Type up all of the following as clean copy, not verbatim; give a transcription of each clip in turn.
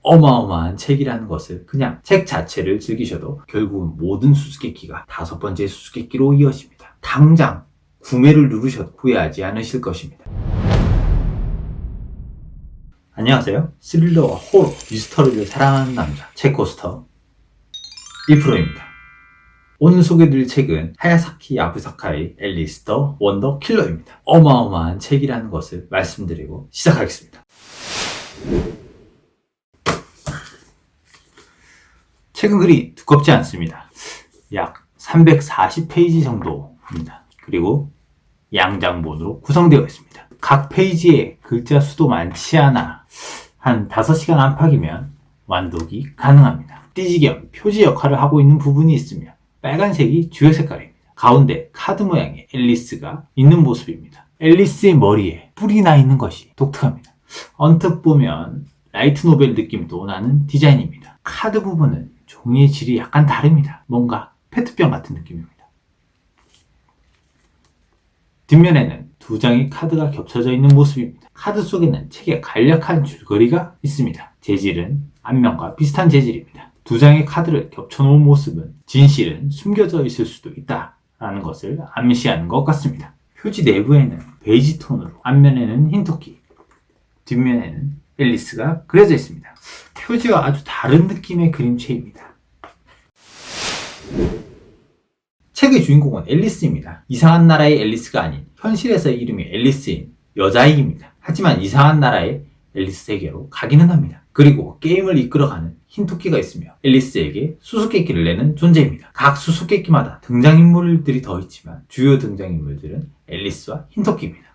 어마어마한 책이라는 것을 그냥 책 자체를 즐기셔도 결국은 모든 수수께끼가 5번째 수수께끼로 이어집니다. 당장 구매를 누르셔도 후회하지 않으실 것입니다. 안녕하세요. 스릴러와 호러, 미스터리를 사랑하는 남자 책코스터 이프로입니다. 오늘 소개드릴 책은 하야사키 야부사카의 앨리스 더 원더 킬러입니다. 어마어마한 책이라는 것을 말씀드리고 시작하겠습니다. 책은 그리 두껍지 않습니다. 약 340페이지 정도입니다. 그리고 양장본으로 구성되어 있습니다. 각 페이지에 글자 수도 많지 않아 한 5시간 안팎이면 완독이 가능합니다. 띠지겸 표지 역할을 하고 있는 부분이 있으며 빨간색이 주요 색깔입니다. 가운데 카드 모양의 앨리스가 있는 모습입니다. 앨리스의 머리에 뿔이 나 있는 것이 독특합니다. 언뜻 보면 라이트 노벨 느낌도 나는 디자인입니다. 카드 부분은 종이의 질이 약간 다릅니다. 뭔가 페트병 같은 느낌입니다. 뒷면에는 2장의 카드가 겹쳐져 있는 모습입니다. 카드 속에는 책의 간략한 줄거리가 있습니다. 재질은 앞면과 비슷한 재질입니다. 2장의 카드를 겹쳐놓은 모습은 진실은 숨겨져 있을 수도 있다라는 것을 암시하는 것 같습니다. 표지 내부에는 베이지 톤으로, 앞면에는 흰토끼, 뒷면에는 앨리스가 그려져 있습니다. 표지와 아주 다른 느낌의 그림체입니다. 책의 주인공은 앨리스입니다. 이상한 나라의 앨리스가 아닌 현실에서의 이름이 앨리스인 여자아이입니다. 하지만 이상한 나라의 앨리스 세계로 가기는 합니다. 그리고 게임을 이끌어가는 흰토끼가 있으며 앨리스에게 수수께끼를 내는 존재입니다. 각 수수께끼마다 등장인물들이 더 있지만 주요 등장인물들은 앨리스와 흰토끼입니다.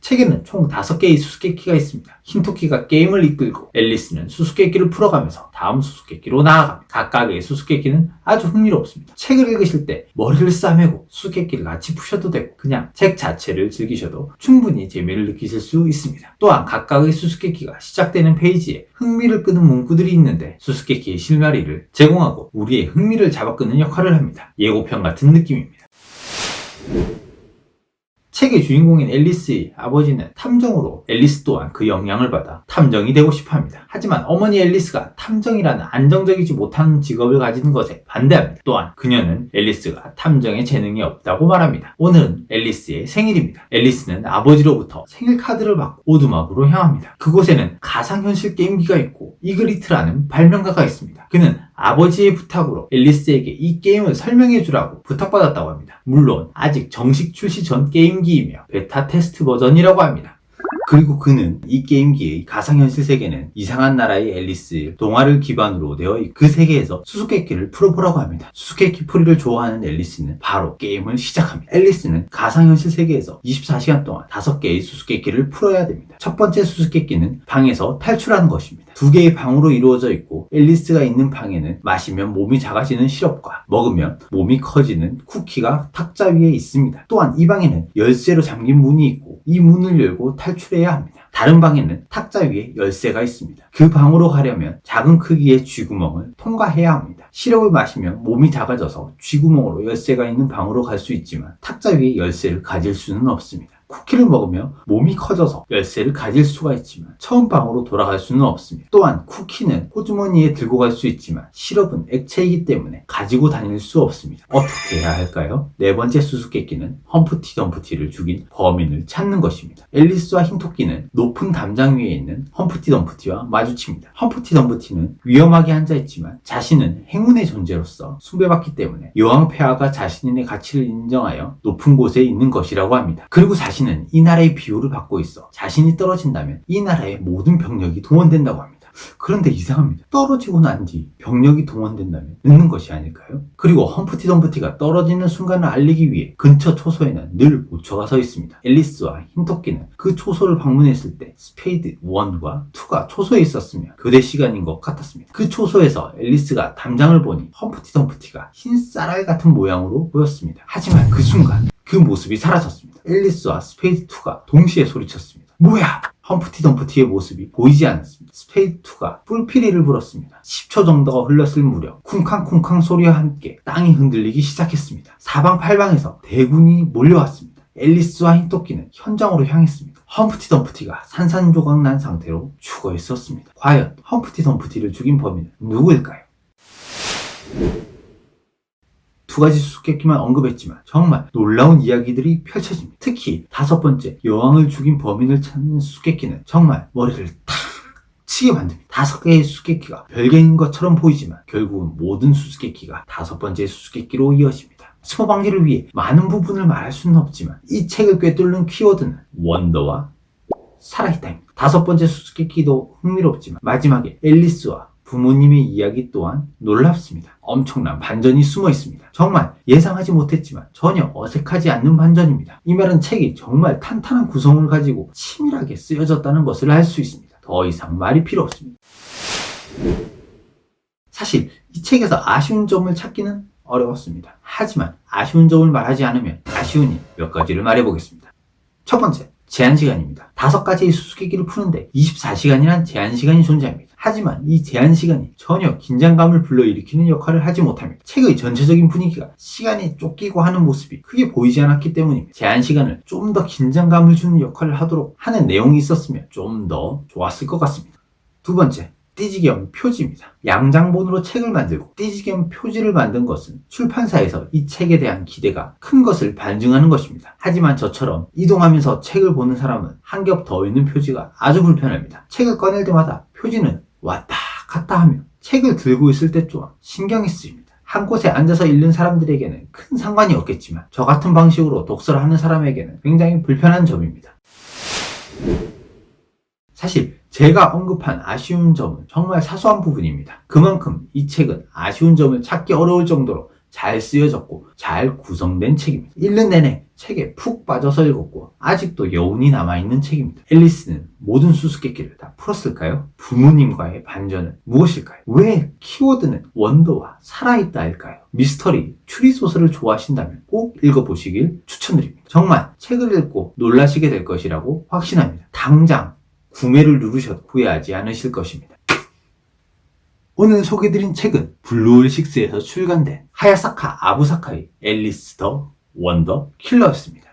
책에는 총 5개의 수수께끼가 있습니다. 흰토끼가 게임을 이끌고 앨리스는 수수께끼를 풀어가면서 다음 수수께끼로 나아갑니다. 각각의 수수께끼는 아주 흥미롭습니다. 책을 읽으실 때 머리를 싸매고 수수께끼를 같이 푸셔도 되고 그냥 책 자체를 즐기셔도 충분히 재미를 느끼실 수 있습니다. 또한 각각의 수수께끼가 시작되는 페이지에 흥미를 끄는 문구들이 있는데 수수께끼의 실마리를 제공하고 우리의 흥미를 잡아끄는 역할을 합니다. 예고편 같은 느낌입니다. 책의 주인공인 앨리스의 아버지는 탐정으로 앨리스 또한 그 영향을 받아 탐정이 되고 싶어 합니다. 하지만 어머니 앨리스가 탐정이라는 안정적이지 못한 직업을 가지는 것에 반대합니다. 또한 그녀는 앨리스가 탐정에 재능이 없다고 말합니다. 오늘은 앨리스의 생일입니다. 앨리스는 아버지로부터 생일 카드를 받고 오두막으로 향합니다. 그곳에는 가상현실 게임기가 있고 이그리트라는 발명가가 있습니다. 그는 아버지의 부탁으로 앨리스에게 이 게임을 설명해주라고 부탁받았다고 합니다. 물론 아직 정식 출시 전 게임기이며 베타 테스트 버전이라고 합니다. 그리고 그는 이 게임기의 가상현실 세계는 이상한 나라의 앨리스 동화를 기반으로 되어 그 세계에서 수수께끼를 풀어보라고 합니다. 수수께끼 풀이를 좋아하는 앨리스는 바로 게임을 시작합니다. 앨리스는 가상현실 세계에서 24시간 동안 5개의 수수께끼를 풀어야 됩니다. 첫 번째 수수께끼는 방에서 탈출하는 것입니다. 2개의 방으로 이루어져 있고 앨리스가 있는 방에는 마시면 몸이 작아지는 시럽과 먹으면 몸이 커지는 쿠키가 탁자 위에 있습니다. 또한 이 방에는 열쇠로 잠긴 문이 있고 이 문을 열고 탈출해야 합니다. 다른 방에는 탁자 위에 열쇠가 있습니다. 그 방으로 가려면 작은 크기의 쥐구멍을 통과해야 합니다. 시럽을 마시면 몸이 작아져서 쥐구멍으로 열쇠가 있는 방으로 갈 수 있지만 탁자 위에 열쇠를 가질 수는 없습니다. 쿠키를 먹으며 몸이 커져서 열쇠를 가질 수가 있지만 처음 방으로 돌아갈 수는 없습니다. 또한 쿠키는 호주머니에 들고 갈 수 있지만 시럽은 액체이기 때문에 가지고 다닐 수 없습니다. 어떻게 해야 할까요? 4번째 수수께끼는 험프티 덤프티를 죽인 범인을 찾는 것입니다. 앨리스와 흰토끼는 높은 담장 위에 있는 험프티 덤프티와 마주칩니다. 험프티 덤프티는 위험하게 앉아있지만 자신은 행운의 존재로서 숭배받기 때문에 여왕 폐하가 자신의 가치를 인정하여 높은 곳에 있는 것이라고 합니다. 그리고 자신은 이 나라의 비호를 받고 있어 자신이 떨어진다면 이 나라의 모든 병력이 동원된다고 합니다. 그런데 이상합니다. 떨어지고 난 뒤 병력이 동원된다면 늦는 것이 아닐까요? 그리고 험프티 덤프티가 떨어지는 순간을 알리기 위해 근처 초소에는 늘 모처가 서 있습니다. 앨리스와 흰토끼는 그 초소를 방문했을 때 스페이드 1과 2가 초소에 있었으며 교대 시간인 것 같았습니다. 그 초소에서 앨리스가 담장을 보니 험프티 덤프티가 흰 쌀알 같은 모양으로 보였습니다. 하지만 그 순간 그 모습이 사라졌습니다. 앨리스와 스페이드2가 동시에 소리쳤습니다. 뭐야! 험프티 덤프티의 모습이 보이지 않았습니다. 스페이드2가 뿔피리를 불었습니다. 10초 정도가 흘렀을 무렵 쿵쾅쿵쾅 소리와 함께 땅이 흔들리기 시작했습니다. 사방팔방에서 대군이 몰려왔습니다. 앨리스와 흰토끼는 현장으로 향했습니다. 험프티 덤프티가 산산조각 난 상태로 죽어 있었습니다. 과연 험프티 덤프티를 죽인 범인은 누구일까요? 두 가지 수수께끼만 언급했지만 정말 놀라운 이야기들이 펼쳐집니다. 특히 5번째 여왕을 죽인 범인을 찾는 수수께끼는 정말 머리를 탁 치게 만듭니다. 5개의 수수께끼가 별개인 것처럼 보이지만 결국은 모든 수수께끼가 5번째 수수께끼로 이어집니다. 스포 방지를 위해 많은 부분을 말할 수는 없지만 이 책을 꿰뚫는 키워드는 원더와 살아있다입니다. 5번째 수수께끼도 흥미롭지만 마지막에 앨리스와 부모님의 이야기 또한 놀랍습니다. 엄청난 반전이 숨어 있습니다. 정말 예상하지 못했지만 전혀 어색하지 않는 반전입니다. 이 말은 책이 정말 탄탄한 구성을 가지고 치밀하게 쓰여졌다는 것을 알 수 있습니다. 더 이상 말이 필요 없습니다. 사실 이 책에서 아쉬운 점을 찾기는 어려웠습니다. 하지만 아쉬운 점을 말하지 않으면 아쉬우니 몇 가지를 말해보겠습니다. 첫 번째, 제한시간입니다. 5가지의 수수께끼를 푸는데 24시간이란 제한시간이 존재합니다. 하지만 이 제한시간이 전혀 긴장감을 불러일으키는 역할을 하지 못합니다. 책의 전체적인 분위기가 시간에 쫓기고 하는 모습이 크게 보이지 않았기 때문입니다. 제한시간을 좀 더 긴장감을 주는 역할을 하도록 하는 내용이 있었으면 좀 더 좋았을 것 같습니다. 두 번째, 띠지겸 표지입니다. 양장본으로 책을 만들고 띠지겸 표지를 만든 것은 출판사에서 이 책에 대한 기대가 큰 것을 반증하는 것입니다. 하지만 저처럼 이동하면서 책을 보는 사람은 한 겹 더 있는 표지가 아주 불편합니다. 책을 꺼낼 때마다 표지는 왔다 갔다 하며 책을 들고 있을 때 또한 신경이 쓰입니다. 한 곳에 앉아서 읽는 사람들에게는 큰 상관이 없겠지만 저 같은 방식으로 독서를 하는 사람에게는 굉장히 불편한 점입니다. 사실 제가 언급한 아쉬운 점은 정말 사소한 부분입니다. 그만큼 이 책은 아쉬운 점을 찾기 어려울 정도로 잘 쓰여졌고 잘 구성된 책입니다. 읽는 내내 책에 푹 빠져서 읽었고 아직도 여운이 남아있는 책입니다. 앨리스는 모든 수수께끼를 다 풀었을까요? 부모님과의 반전은 무엇일까요? 왜 키워드는 원더와 살아있다일까요? 미스터리, 추리소설을 좋아하신다면 꼭 읽어보시길 추천드립니다. 정말 책을 읽고 놀라시게 될 것이라고 확신합니다. 당장 구매를 누르셔도 후회하지 않으실 것입니다. 오늘 소개드린 책은 블루홀6에서 출간된 하야사카 아부사카의 앨리스 더 원더 킬러였습니다.